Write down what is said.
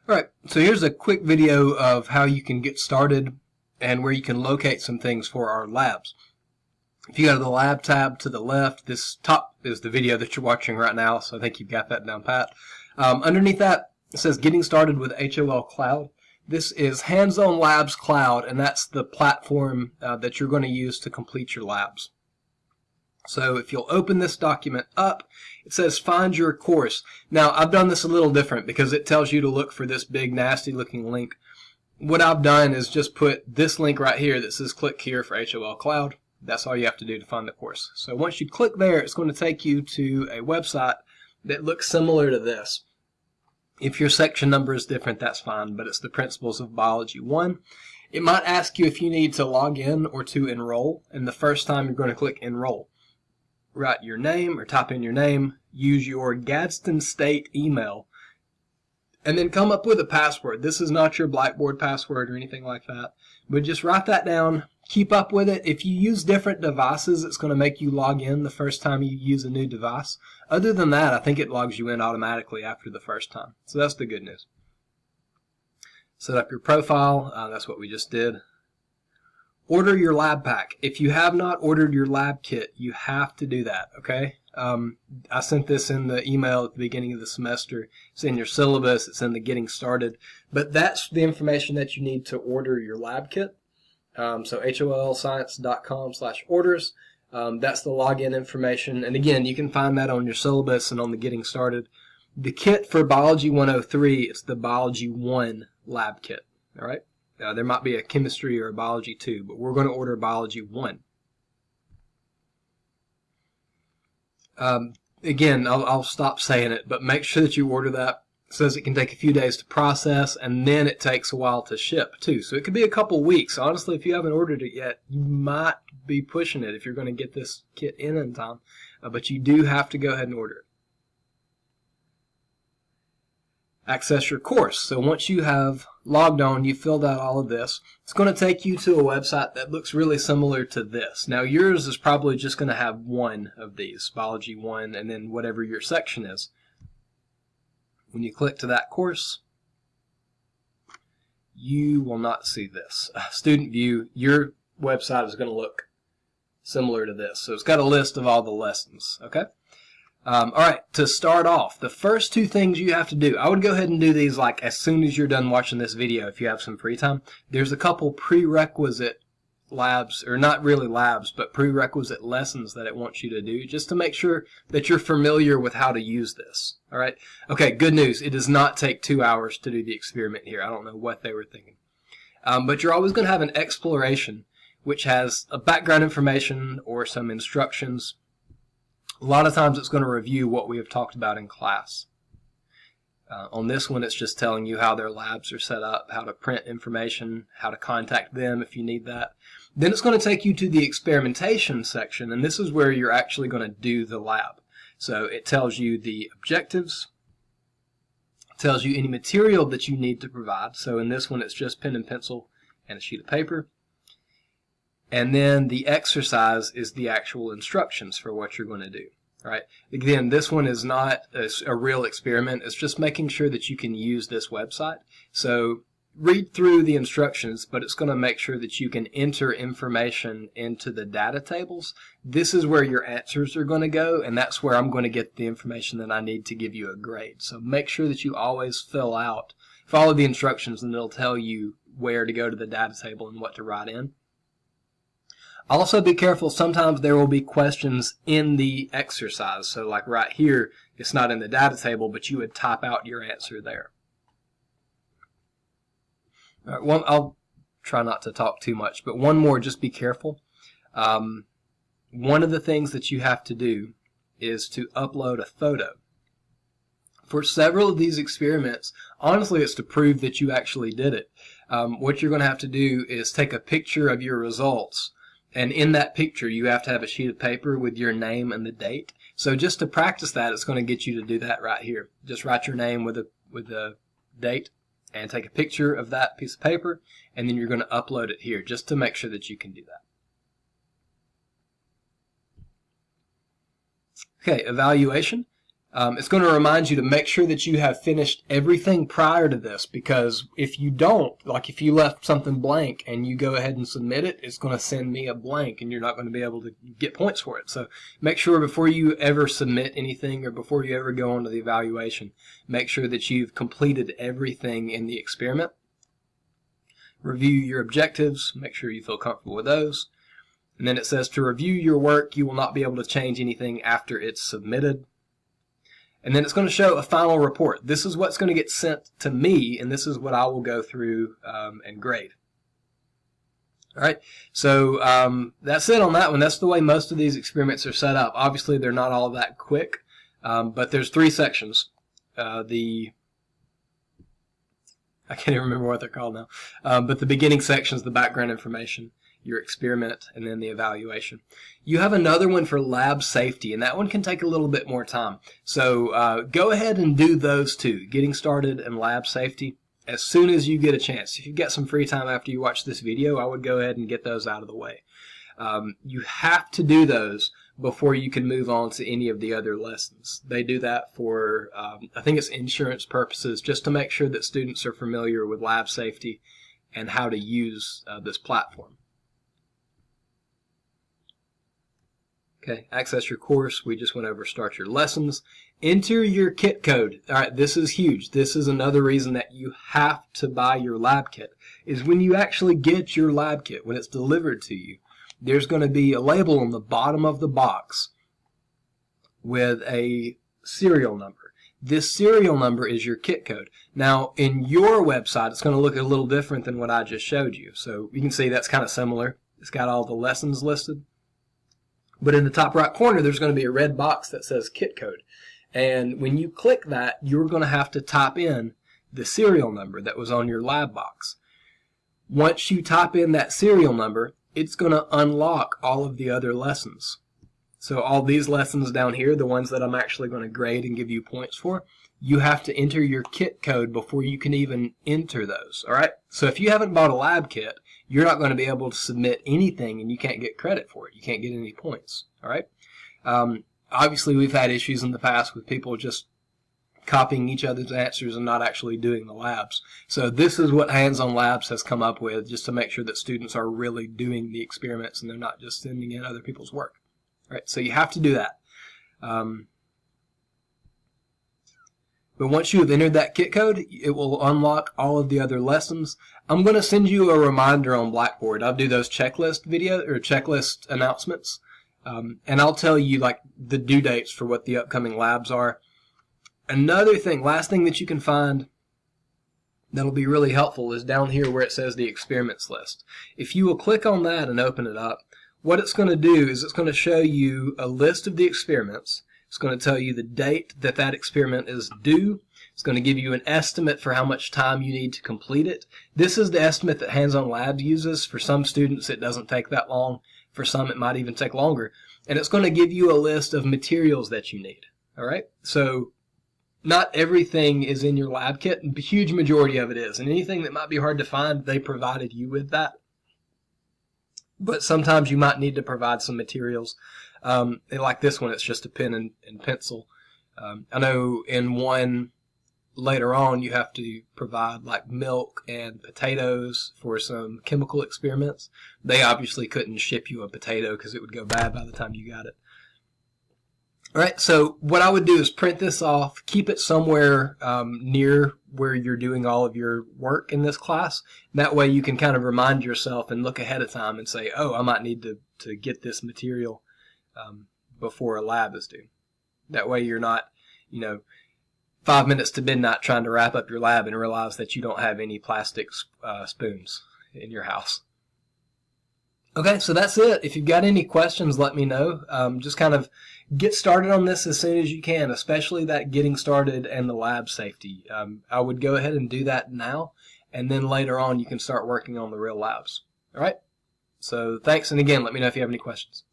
Alright, so here's a quick video of how you can get started and where you can locate some things for our labs. If you go to the lab tab to the left, this top is the video that you're watching right now, so I think you've got that down pat. Underneath that, it says Getting Started with HOL Cloud. This is Hands-On Labs Cloud, and that's the platform that you're going to use to complete your labs. So if you'll open this document up, it says Find Your Course. Now, I've done this a little different because it tells you to look for this big, nasty-looking link. What I've done is just put this link right here that says Click Here for HOL Cloud. That's all you have to do to find the course. So once you click there, it's going to take you to a website that looks similar to this. If your section number is different, that's fine, but it's the Principles of Biology 1. It might ask you if you need to log in or to enroll, and the first time you're going to click Enroll. Write your name or type in your name, use your Gadsden State email, and then come up with a password. This is not your Blackboard password or anything like that, but just write that down, keep up with it. If you use different devices, it's going to make you log in the first time you use a new device. Other than that, I think it logs you in automatically after the first time. So that's the good news. Set up your profile. That's what we just did. Order your lab pack. If you have not ordered your lab kit, you have to do that, okay? I sent this in the email at the beginning of the semester. It's in your syllabus. It's in the Getting Started. But that's the information that you need to order your lab kit. So holscience.com/orders. That's the login information. And again, you can find that on your syllabus and on the Getting Started. The kit for Biology 103, it's the Biology 1 lab kit, all right? There might be a chemistry or a biology 2, but we're going to order biology 1. Again, I'll stop saying it, but make sure that you order that. It says it can take a few days to process, and then it takes a while to ship, too. So it could be a couple weeks. Honestly, if you haven't ordered it yet, you might be pushing it if you're going to get this kit in time. But you do have to go ahead and order it. Access your course. So once you have logged on, you filled out all of this, it's going to take you to a website that looks really similar to this. Now yours is probably just going to have one of these, Biology 1, and then whatever your section is. When you click to that course, you will not see this. Student view, your website is going to look similar to this. So it's got a list of all the lessons, okay? Alright, to start off, the first two things you have to do, I would go ahead and do these like as soon as you're done watching this video if you have some free time. There's a couple prerequisite labs, or not really labs, but prerequisite lessons that it wants you to do just to make sure that you're familiar with how to use this. Alright, okay, good news, it does not take 2 hours to do the experiment here. I don't know what they were thinking. But you're always going to have an exploration which has a background information or some instructions. A lot of times it's going to review what we have talked about in class. On this one, it's just telling you how their labs are set up, how to print information, how to contact them if you need that. Then it's going to take you to the experimentation section, and this is where you're actually going to do the lab. So it tells you the objectives, tells you any material that you need to provide. So in this one, it's just pen and pencil and a sheet of paper. And then the exercise is the actual instructions for what you're going to do. Right? Again, this one is not a real experiment. It's just making sure that you can use this website. So read through the instructions, but it's going to make sure that you can enter information into the data tables. This is where your answers are going to go, and that's where I'm going to get the information that I need to give you a grade. So make sure that you always follow the instructions, and it'll tell you where to go to the data table and what to write in. Also be careful, sometimes there will be questions in the exercise. So like right here, it's not in the data table, but you would type out your answer there. All right, I'll try not to talk too much, but one more, just be careful. One of the things that you have to do is to upload a photo. For several of these experiments, honestly, it's to prove that you actually did it. What you're going to have to do is take a picture of your results. And in that picture, you have to have a sheet of paper with your name and the date. So just to practice that, it's going to get you to do that right here. Just write your name with the date and take a picture of that piece of paper, and then you're going to upload it here just to make sure that you can do that. Okay, evaluation. It's going to remind you to make sure that you have finished everything prior to this, because if you don't, like if you left something blank and you go ahead and submit it, it's going to send me a blank and you're not going to be able to get points for it. So make sure before you ever submit anything or before you ever go on to the evaluation, make sure that you've completed everything in the experiment. Review your objectives, make sure you feel comfortable with those. And then it says to review your work, you will not be able to change anything after it's submitted. And then it's going to show a final report. This is what's going to get sent to me, and this is what I will go through and grade. All right, so that's it on that one. That's the way most of these experiments are set up. Obviously, they're not all that quick, but there's 3 sections. I can't even remember what they're called now. But the beginning section is the background information, your experiment, and then the evaluation. You have another one for lab safety, and that one can take a little bit more time. So go ahead and do those 2, getting started and lab safety, as soon as you get a chance. If you've got some free time after you watch this video, I would go ahead and get those out of the way. You have to do those before you can move on to any of the other lessons. They do that for, I think it's insurance purposes, just to make sure that students are familiar with lab safety and how to use this platform. Okay, access your course. We just went over start your lessons. Enter your kit code. All right, this is huge. This is another reason that you have to buy your lab kit, is when you actually get your lab kit, when it's delivered to you, there's going to be a label on the bottom of the box with a serial number. This serial number is your kit code. Now, in your website, it's going to look a little different than what I just showed you. So you can see that's kind of similar. It's got all the lessons listed. But in the top right corner, there's going to be a red box that says kit code. And when you click that, you're going to have to type in the serial number that was on your lab box. Once you type in that serial number, it's going to unlock all of the other lessons. So all these lessons down here, the ones that I'm actually going to grade and give you points for, you have to enter your kit code before you can even enter those. All right? So if you haven't bought a lab kit, you're not going to be able to submit anything and you can't get credit for it. You can't get any points. All right? Obviously, we've had issues in the past with people just copying each other's answers and not actually doing the labs. So this is what Hands-On Labs has come up with, just to make sure that students are really doing the experiments and they're not just sending in other people's work. All right, so you have to do that. But once you have entered that kit code, it will unlock all of the other lessons. I'm going to send you a reminder on Blackboard. I'll do those checklist checklist announcements. And I'll tell you like the due dates for what the upcoming labs are. Another thing, last thing that you can find that'll be really helpful is down here where it says the experiments list. If you will click on that and open it up, what it's going to do is it's going to show you a list of the experiments. It's going to tell you the date that that experiment is due. It's going to give you an estimate for how much time you need to complete it. This is the estimate that Hands-On Labs uses. For some students, it doesn't take that long. For some, it might even take longer. And it's going to give you a list of materials that you need. All right? So not everything is in your lab kit. A huge majority of it is. And anything that might be hard to find, they provided you with that. But sometimes you might need to provide some materials. Like this one, it's just a pen and pencil. I know in one later on you have to provide like milk and potatoes for some chemical experiments. They obviously couldn't ship you a potato because it would go bad by the time you got it. All right, so what I would do is print this off, keep it somewhere near where you're doing all of your work in this class. That way you can kind of remind yourself and look ahead of time and say, oh, I might need to get this material before a lab is due. That way you're not, 5 minutes to midnight trying to wrap up your lab and realize that you don't have any plastic spoons in your house. Okay, so that's it. If you've got any questions, let me know. Just kind of get started on this as soon as you can, especially that getting started and the lab safety. I would go ahead and do that now, and then later on you can start working on the real labs. All right? So thanks, and again, let me know if you have any questions.